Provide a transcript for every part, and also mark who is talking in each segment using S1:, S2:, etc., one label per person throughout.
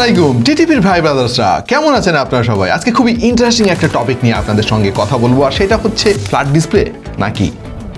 S1: আলাইকুম টিটিপির ভাই ব্রাদার্সরা, কেমন আছেন আপনারা সবাই? আজকে খুবই ইন্টারেস্টিং একটা টপিক নিয়ে আপনাদের সঙ্গে কথা বলবো, আর সেটা হচ্ছে ফ্ল্যাট ডিসপ্লে নাকি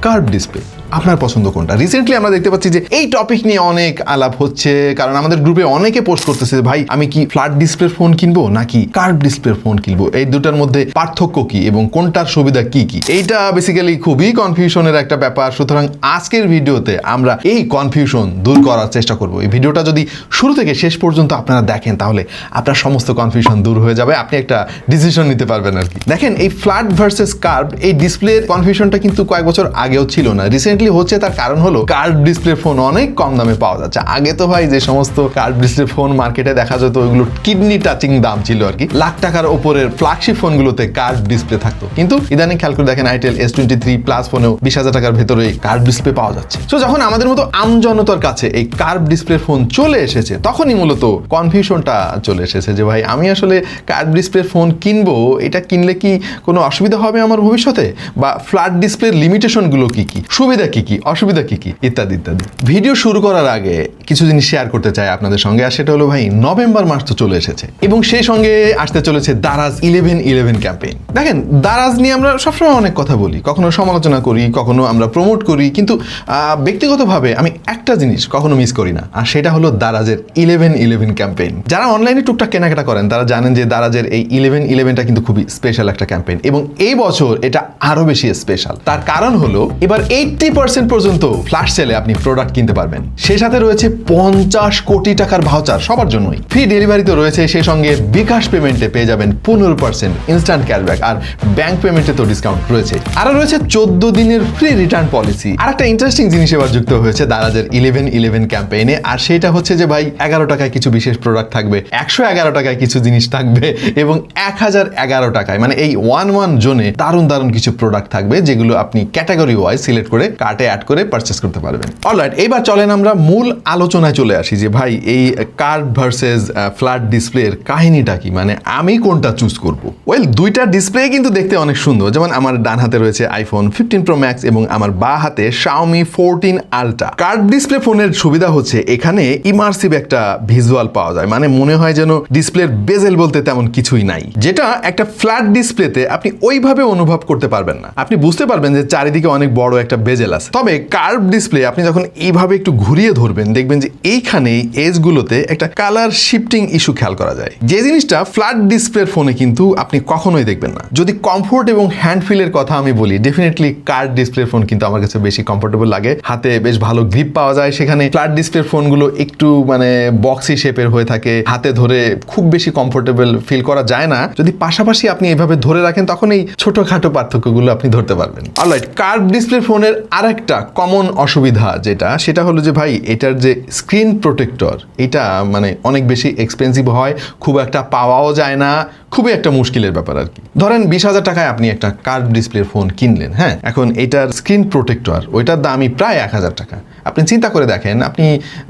S1: কার্ভ ডিসপ্লে। আপনার পছন্দ কোনটা? রিসেন্টলি আমরা দেখতে পাচ্ছি যে এই টপিক নিয়ে অনেক আলাপ হচ্ছে, কারণ আমাদের গ্রুপে অনেকে পোস্ট করতেছে ভাই আমি কি ফ্ল্যাট ডিসপ্লের ফোন কিনবো নাকি কার্ভ ডিসপ্লের ফোন কিনবো, এই দুটার মধ্যে পার্থক্য কি এবং কোনটার সুবিধা কি কি। এইটা বেসিক্যালি খুবই কনফিউশনের একটা ব্যাপার। সুতরাং আজকের ভিডিওতে আমরা এই কনফিউশন দূর করার চেষ্টা করব। এই ভিডিওটা যদি শুরু থেকে শেষ পর্যন্ত আপনারা দেখেন তাহলে আপনার সমস্ত কনফিউশন দূর হয়ে যাবে, আপনি একটা ডিসিশন নিতে পারবেন আর কি। দেখেন, এই ফ্ল্যাট ভার্সেস কার্ভ এই ডিসপ্লের কনফিউশনটা কিন্তু কয়েক বছর আগেও ছিল না, রিসেন্টলি হচ্ছে। তার কারণ হলো কার্ভ ডিসপ্লে ফোন অনেক কম দামে পাওয়া যাচ্ছে। আগে তো ভাই যে সমস্ত কার্ভ ডিসপ্লে ফোন মার্কেটে দেখা যেত ওইগুলো কিডনি টাচিং দাম ছিল আর কি, লাখ টাকার উপরের ফ্ল্যাগশিপ ফোনগুলোতে কার্ভ ডিসপ্লে থাকতো। কিন্তু ইদানিং খেয়াল করে দেখেন আইটেল S23 প্লাস ফোনেও 20,000 টাকার ভেতরে কার্ভ ডিসপ্লে পাওয়া যাচ্ছে। তো যখন আমাদের মতো আমজনতার কাছে এই কার্ভ ডিসপ্লে ফোন চলে এসেছে তখনই মূলত কনফিউশনটা চলে এসেছে যে ভাই আমি আসলে কার্ভ ডিসপ্লে ফোন কিনবো, এটা কিনলে কি কোনো অসুবিধা হবে আমার ভবিষ্যতে, বা ফ্ল্যাট ডিসপ্লের লিমিটেশনগুলো কি কি, সুবিধা কি কি, অসুবিধা কি কি, ইত্যাদি ইত্যাদি। ভিডিও শুরু করার আগে কিছু জিনিস শেয়ার করতে চাই আপনাদের সঙ্গে, আর সেটা হলো ভাই নভেম্বর মাস তো চলে এসেছে এবং সেই সঙ্গে আসতে চলেছে দারাজ 11/11 ক্যাম্পেইন। দেখেন, দারাজ নিয়ে আমরা সবসময় অনেক কথা বলি, কখনো সমালোচনা করি, কখনো আমরা প্রমোট করি, কিন্তু ব্যক্তিগতভাবে আমি একটা জিনিস কখনো মিস করি না, আর সেটা হলো দারাজের 11/11 ক্যাম্পেইন। যারা অনলাইনে টুকটাক কেনাকাটা করেন তারা জানেন যে দারাজের এই 11/11টা কিন্তু খুবই স্পেশাল একটা ক্যাম্পেইন, এবং এই বছর এটা আরো বেশি স্পেশাল। তার কারণ হলো এবার 80% পর্যন্ত ফ্ল্যাশ সেলে আপনি প্রোডাক্ট কিনতে পারবেন। সেই সাথে রয়েছে 50 কোটি টাকার ভাউচার সবার জন্যই, ফ্রি ডেলিভারি তো রয়েছে, সেই সঙ্গে বিকাশ পেমেন্টে পেয়ে যাবেন 15% ইনস্ট্যান্ট ক্যাশব্যাক, আর ব্যাংক পেমেন্টে তো ডিসকাউন্ট রয়েছে। আরো রয়েছে 14 দিনের ফ্রি রিটার্ন পলিসি। আর একটা ইন্টারেস্টিং জিনিস এবার যুক্ত হয়েছে দারাজের 11/11 ক্যাম্পেইনে, আর সেটা হচ্ছে যে ভাই 11 টাকায় কিছু বিশেষ প্রোডাক্ট থাকবে, 111 টাকায় কিছু জিনিস থাকবে, এবং 1011 টাকায় মানে এই 1 জোনে দারুণ দারুণ কিছু প্রোডাক্ট থাকবে, যেগুলো আপনি ক্যাটাগরি ওয়াইজ সিলেক্ট করে কার্টে অ্যাড করে পারচেস করতে পারবেন। অলরাইট, এবার চলেন আমরা মূল আলোচনায় চলে আসি যে ভাই এই কার্ভ ভার্সেস ফ্ল্যাট ডিসপ্লের কাহিনীটা কি, মানে আমি কোনটা চুজ করব। ওয়েল, দুইটা ডিসপ্লে কিন্তু দেখতে অনেক সুন্দর, যেমন আমার ডান হাতে রয়েছে iPhone 15 Pro Max এবং আমার বাঁ হাতে Xiaomi 14 Ultra। কার্ভ ডিসপ্লে ফোনের সুবিধা হচ্ছে এখানে ইমার্সিভ একটা ভিজুয়াল পাওয়া যায়, মানে মনে হয় যেন ডিসপ্লের বেজেল বলতে তেমন কিছুই নাই, যেটা একটা ফ্ল্যাট ডিসপ্লেতে আপনি ওইভাবে অনুভব করতে পারবেন না। আপনি বুঝতে পারবেন যে চারিদিকে অনেক বড় একটা বেজেল আছে, তবে কার্ভ ডিসপ্লে আপনি যখন এইভাবে একটু ঘুরিয়ে ধরবেন দেখবেন যে এইখানে এজগুলোতে একটা কালার শিফটিং ইস্যু খেয়াল করা যায়, যে জিনিসটা ফ্ল্যাট ডিসপ্লের ফোনে কিন্তু আপনি কখনোই দেখবেন না। যদি কমফোর্ট এবং হ্যান্ড ফিলের কথা আমি বলি, ডেফিনেটলি কার্ভ ডিসপ্লের ফোন কিন্তু আমার কাছে বেশি কমফোর্টেবল লাগে, হাতে বেশ ভালো গ্রিপ পাওয়া যায়। সেখানে ফ্ল্যাট ডিসপ্লের ফোনগুলো একটু মানে বক্সি শেপের হয়ে থাকে, হাতে ধরে খুব বেশি কমফোর্টেবল ফিল করা যায় না। যদি পাশাপাশি আপনি এইভাবে ধরে রাখেন তখন এই ছোটখাটো পার্থক্যগুলো আপনি ধরতে পারবেন। অলরাইট, কার্ভ ডিসপ্লে ফোনের আরেকটা কমন অসুবিধা সেটা হলো যে ভাই এটার যে স্ক্রিন প্রোটেক্টর, এটা মানে অনেক বেশি এক্সপেন্সিভ হয়, খুব একটা পাওয়াও যায় না, খুবই একটা মুশকিলের ব্যাপার আর কি। ধরেন 20,000 টাকায় আপনি একটা কার্ভ ডিসপ্লের ফোন কিনলেন, হ্যাঁ, এখন এটার স্ক্রিন প্রোটেক্টর ওইটার দামই প্রায় 1,000 টাকা। আপনি চিন্তা করে দেখেন, আপনি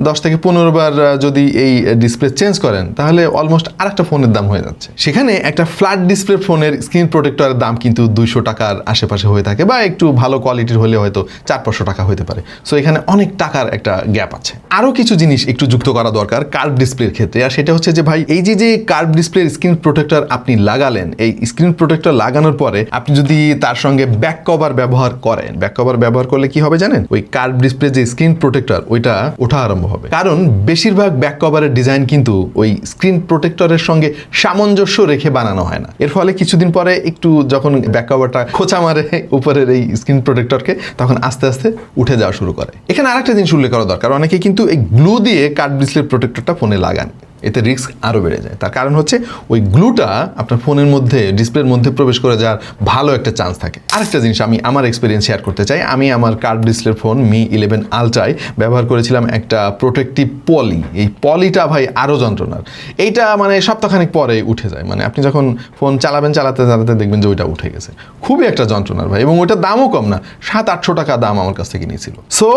S1: 10 থেকে 15 বার যদি এই ডিসপ্লে চেঞ্জ করেন তাহলে অলমোস্ট আরেকটা ফোনের দাম হয়ে যাচ্ছে। সেখানে একটা ফ্ল্যাট ডিসপ্লে ফোনের স্ক্রিন প্রোটেক্টরের দাম কিন্তু 200 টাকার আশেপাশে হয়ে থাকে, বা একটু ভালো কোয়ালিটির হলে হয়তো 400-500 টাকা হতে পারে। সো এখানে অনেক টাকার একটা গ্যাপ আছে। আরও কিছু জিনিস একটু যুক্ত করা দরকার কার্ভ ডিসপ্লের ক্ষেত্রে, আর সেটা হচ্ছে যে ভাই এই যে কার্ভ ডিসপ্লের স্ক্রিন প্রোটেক্টর আপনি লাগালেন, এই স্ক্রিন প্রোটেক্টর লাগানোর পরে আপনি যদি তার সঙ্গে ব্যাক কভার ব্যবহার করেন, ব্যাক কভার ব্যবহার করলে কি হবে জানেন, ওই কার্ভ ডিসপ্লে যে স্ক্রিন প্রোটেক্টর ওইটা ওঠা আরম্ভ হবে, কারণ বেশিরভাগ ব্যাক কভারের ডিজাইন কিন্তু ওই স্ক্রিন প্রোটেক্টরের সঙ্গে সামঞ্জস্য রেখে বানানো হয় না। এর ফলে কিছুদিন পরে একটু যখন ব্যাক কভারটা খোঁচা মারে উপরের এই স্ক্রিন প্রোটেক্টরকে, তখন আস্তে আস্তে উঠে যাওয়া শুরু করে। এখানে আরেকটা জিনিস উল্লেখ করা দরকার, অনেকে কিন্তু এই গ্লু দিয়ে কার্ভ ডিসপ্লে প্রোটেক্টরটা ফোনে লাগান, এতে রিস্ক আরও বেড়ে যায়। তার কারণ হচ্ছে ওই গ্লুটা আপনার ফোনের মধ্যে ডিসপ্লের মধ্যে প্রবেশ করে যাওয়ার ভালো একটা চান্স থাকে। আরেকটা জিনিস আমি আমার এক্সপিরিয়েন্স শেয়ার করতে চাই। আমি আমার কার্ভ ডিসপ্লের ফোন Mi 11 Ultraয় ব্যবহার করেছিলাম একটা প্রোটেক্টিভ পলি। এই পলিটা ভাই আরও যন্ত্রণার, এইটা মানে সপ্তাহখানেক পরে উঠে যায়, মানে আপনি যখন ফোন চালাতে দেখবেন যে ওইটা উঠে গেছে, খুবই একটা যন্ত্রণার ভাই, এবং ওইটার দামও কম না, 700-800 টাকা দাম আমার কাছ থেকে নিয়েছিল। সো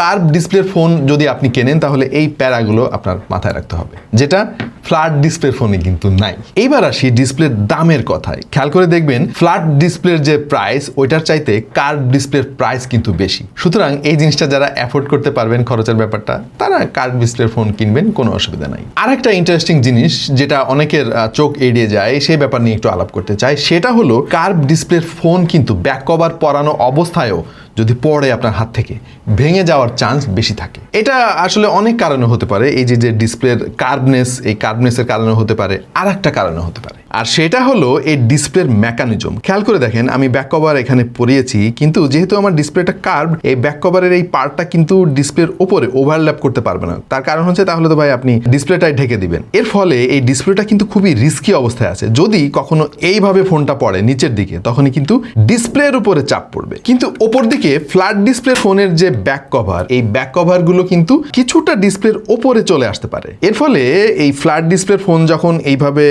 S1: কার্ভ ডিসপ্লের ফোন যদি আপনি কেনেন তাহলে এই প্যারাগুলো আপনার মাথায় রাখতে হবে, যেটা ফ্ল্যাট ডিসপ্লের ফোনে কিন্তু নাই। এইবার আসি ডিসপ্লের দামের কথায়। খেয়াল করে দেখবেন ফ্ল্যাট ডিসপ্লের যে প্রাইস ওইটার চাইতে কার্ভ ডিসপ্লের প্রাইস কিন্তু বেশি। সুতরাং এই জিনিসটা যারা অ্যাফোর্ড করতে পারবেন খরচের ব্যাপারটা, তারা কার্ভ ডিসপ্লের ফোন কিনবেন, কোনো অসুবিধা নাই। আরেকটা ইন্টারেস্টিং জিনিস যেটা অনেকের চোখ এড়িয়ে যায়, সেই ব্যাপার নিয়ে একটু আলাপ করতে চাই। সেটা হলো কার্ভ ডিসপ্লের ফোন কিন্তু ব্যাক কভার পরানো অবস্থায়ও যদি পড়ে আপনার হাত থেকে ভেঙে যাওয়ার চান্স বেশি থাকে। এটা আসলে অনেক কারণে হতে পারে। এই যে ডিসপ্লের কার্ভনেস, এই কার্ভনেসের কারণে হতে পারে, আর একটা কারণে হতে পারে, আর সেটা হলো এই ডিসপ্লের মেকানিজম। খেয়াল করে দেখেন, আমি ব্যাক কভার এখানে পরিয়েছি, কিন্তু যেহেতু আমার ডিসপ্লেটা কার্ভ, এই ব্যাক কভারের এই পার্টটা কিন্তু ডিসপ্লের ওপরে ওভারল্যাপ করতে পারবে না। তার কারণ হচ্ছে, তাহলে তো ভাই আপনি ডিসপ্লেটাই ঢেকে দিবেন। এর ফলে এই ডিসপ্লেটা কিন্তু খুবই রিস্কি অবস্থায় আছে। যদি কখনো এইভাবে ফোনটা পড়ে নিচের দিকে, তখনই কিন্তু ডিসপ্লের উপরে চাপ পড়বে। কিন্তু ওপর দিকে ফ্ল্যাট ডিসপ্লে ফোনের যে ব্যাক কভার, এই ব্যাক কভারগুলো কিন্তু কিছুটা ডিসপ্লের ওপরে চলে আসতে পারে। এর ফলে এই ফ্ল্যাট ডিসপ্লের ফোন যখন এইভাবে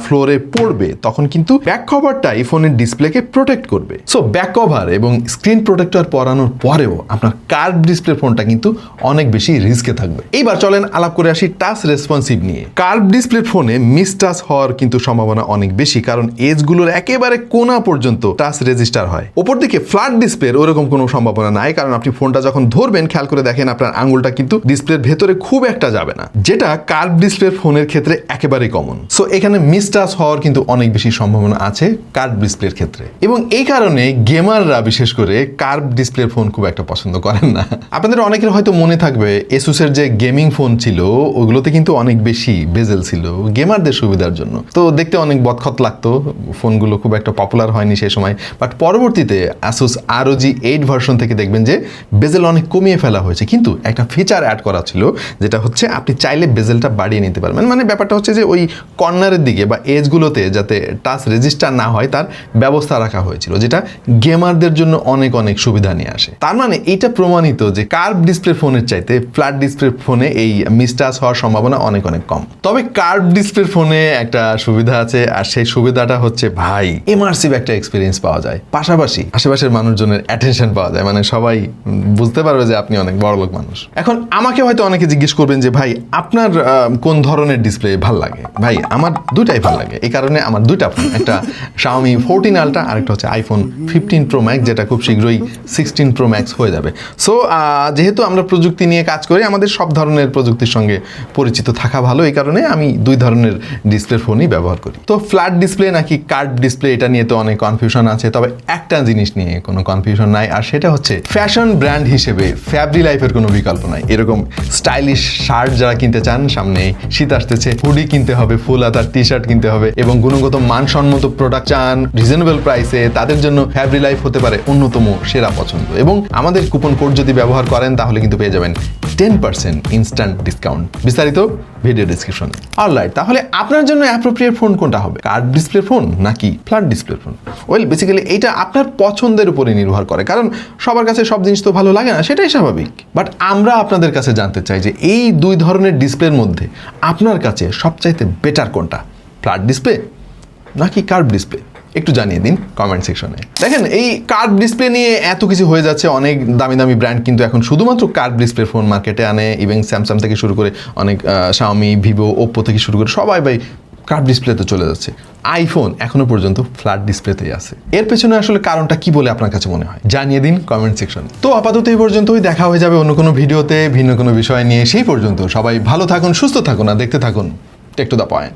S1: ফ্লোরে পড়বে, তখন কিন্তু ব্যাক কভারটা এই ফোনের ডিসপ্লেকে প্রোটেক্ট করবে। সো ব্যাক কভার এবং স্ক্রিন প্রোটেক্টর পরানোর পরেও আপনার কার্ভ ডিসপ্লে ফোনটা কিন্তু অনেক বেশি রিস্কে থাকবে। এইবার চলেন আলাপ করে আসি টাচ রেসপন্সিভ নিয়ে। কার্ভ ডিসপ্লে ফোনে মিস টাচ হওয়ার কিন্তু সম্ভাবনা অনেক বেশি, কারণ এজগুলোর একেবারে কোনা পর্যন্ত টাচ রেজিস্টার হয়। ওপর দিকে ফ্ল্যাট ডিসপ্লের ওরকম কোনো সম্ভাবনা নাই, কারণ আপনি ফোনটা যখন ধরবেন, খেয়াল করে দেখেন আপনার আঙুলটা কিন্তু ডিসপ্লের ভেতরে খুব একটা যাবে না, যেটা কার্ভ ডিসপ্লে ফোনের ক্ষেত্রে একেবারেই কমন। সো এখানে মিস টাচ হওয়ার কিন্তু অনেক বেশি সম্ভাবনা আছে কার্ভ ডিসপ্লের ক্ষেত্রে, এবং এই কারণে গেমাররা বিশেষ করে কার্ভ ডিসপ্লের ফোন খুব একটা পছন্দ করেন না। আপনাদের অনেকের হয়তো মনে থাকবে, এসুসের যে গেমিং ফোন ছিল, ওগুলোতে কিন্তু অনেক বেশি বেজেল ছিল গেমারদের সুবিধার জন্য। তো দেখতে অনেক বদখত লাগতো, ফোনগুলো খুব একটা পপুলার হয়নি সেই সময়। বাট পরবর্তীতে আসুস ROG 8 ভার্সন থেকে দেখবেন যে বেজেল অনেক কমিয়ে ফেলা হয়েছে, কিন্তু একটা ফিচার অ্যাড করা ছিল, যেটা হচ্ছে আপনি চাইলে বেজেলটা বাড়িয়ে নিতে পারবেন। মানে ব্যাপারটা হচ্ছে যে ওই কর্নারের দিকে বা এজগুলোতে যাতে টাচ রেজিস্টার না হয়, তার ব্যবস্থা রাখা হয়েছিল, যেটা গেমারদের জন্য অনেক অনেক সুবিধা নিয়ে আসে। তার মানে এটা প্রমাণিত যে কার্ভ ডিসপ্লে ফোনের চাইতে ফ্ল্যাট ডিসপ্লে ফোনে এই মিস টাচ হওয়ার সম্ভাবনা অনেক অনেক কম। তবে কার্ভ ডিসপ্লে ফোনে একটা সুবিধা আছে, আর সেই সুবিধাটা হচ্ছে ভাই ইমার্সিভ একটা এক্সপিরিয়েন্স পাওয়া যায়, পাশাপাশি আশেপাশের মানুষজনের অ্যাটেনশন পাওয়া যায়। মানে সবাই বুঝতে পারবে যে আপনি অনেক বড়লোক মানুষ। এখন আমাকে হয়তো অনেকে জিজ্ঞেস করবেন যে ভাই আপনার কোন ধরনের ডিসপ্লে ভাল লাগে? ভাই আমার দুটাই ভাল লাগে, এই কারণে আমার দুইটা ফোন, একটা Xiaomi 14 Ultra আর একটা হচ্ছে iPhone 15 Pro Max, যেটা খুব শীঘ্রই 16 Pro Max হয়ে যাবে। সো যেহেতু আমরা প্রযুক্তি নিয়ে কাজ করি, আমাদের সব ধরনের প্রযুক্তির সঙ্গে পরিচিত থাকা ভালো, এই কারণে আমি দুই ধরনের ডিসপ্লে ফোনই ব্যবহার করি। তো ফ্ল্যাট ডিসপ্লে নাকি কার্ভ ডিসপ্লে, এটা নিয়ে তো অনেক কনফিউশন আছে। তবে একটা জিনিস নিয়ে কোনো কনফিউশন নাই, আর সেটা হচ্ছে ফ্যাশন ব্র্যান্ড হিসেবে ফ্যাব্রি লাইফের কোনো বিকল্প নাই। এরকম স্টাইলিশ শার্ট যারা কিনতে চান, সামনে শীত আসতেছে, হুডি কিনতে হবে, ফুল হাতার টি-শার্ট কিনতে হবে, এবং গুণগত মানসম্মত প্রোডাক্ট চান রিজনেবল প্রাইসে, তাদের জন্য ফ্যাব্রি লাইফ হতে পারে অন্যতম সেরা পছন্দ। এবং আমাদের কুপন কোড যদি ব্যবহার করেন, তাহলে কিন্তু পেয়ে যাবেন 10% ইনস্ট্যান্ট ডিসকাউন্ট। বিস্তারিত ভিডিও ডেসক্রিপশনে। অলরাইট, তাহলে আপনার জন্য অ্যাপ্রোপ্রিয়েট ফোন কোনটা হবে? কার্ভ ডিসপ্লে ফোন নাকি flat display phone? Well, basically এটা আপনার পছন্দের উপরে নির্ভর করে, কারণ সবার কাছে সব জিনিস তো ভালো লাগে না, সেটাই স্বাভাবিক। বাট আমরা আপনাদের কাছে জানতে চাই যে এই দুই ধরনের ডিসপ্লের মধ্যে আপনার কাছে সবচাইতে বেটার কোনটা, ফ্ল্যাট ডিসপ্লে নাকি কার্ভ ডিসপ্লে? একটু জানিয়ে দিন কমেন্ট সেকশনে। দেখেন, এই কার্ভ ডিসপ্লে নিয়ে এত কিছু হয়ে যাচ্ছে, অনেক দামি দামি ব্র্যান্ড কিন্তু এখন শুধুমাত্র কার্ভ ডিসপ্লে ফোন মার্কেটে আনে। ইভেন স্যামসাং থেকে শুরু করে অনেক Xiaomi, Vivo, Oppo থেকে শুরু করে সবাই ভাই কার্ভ ডিসপ্লেতে চলে যাচ্ছে। আইফোন এখনো পর্যন্ত ফ্ল্যাট ডিসপ্লেতেই আছে। এর পেছনে আসলে কারণটা কি বলে আপনার কাছে মনে হয়? জানিয়ে দিন কমেন্ট সেকশনে। তো আপাতত এই পর্যন্তই, দেখা হয়ে যাবে অন্য কোনো ভিডিওতে ভিন্ন কোনো বিষয় নিয়ে। সেই পর্যন্ত সবাই ভালো থাকুন, সুস্থ থাকুন, আর দেখতে থাকুন টেক টু দ্য পয়েন্ট।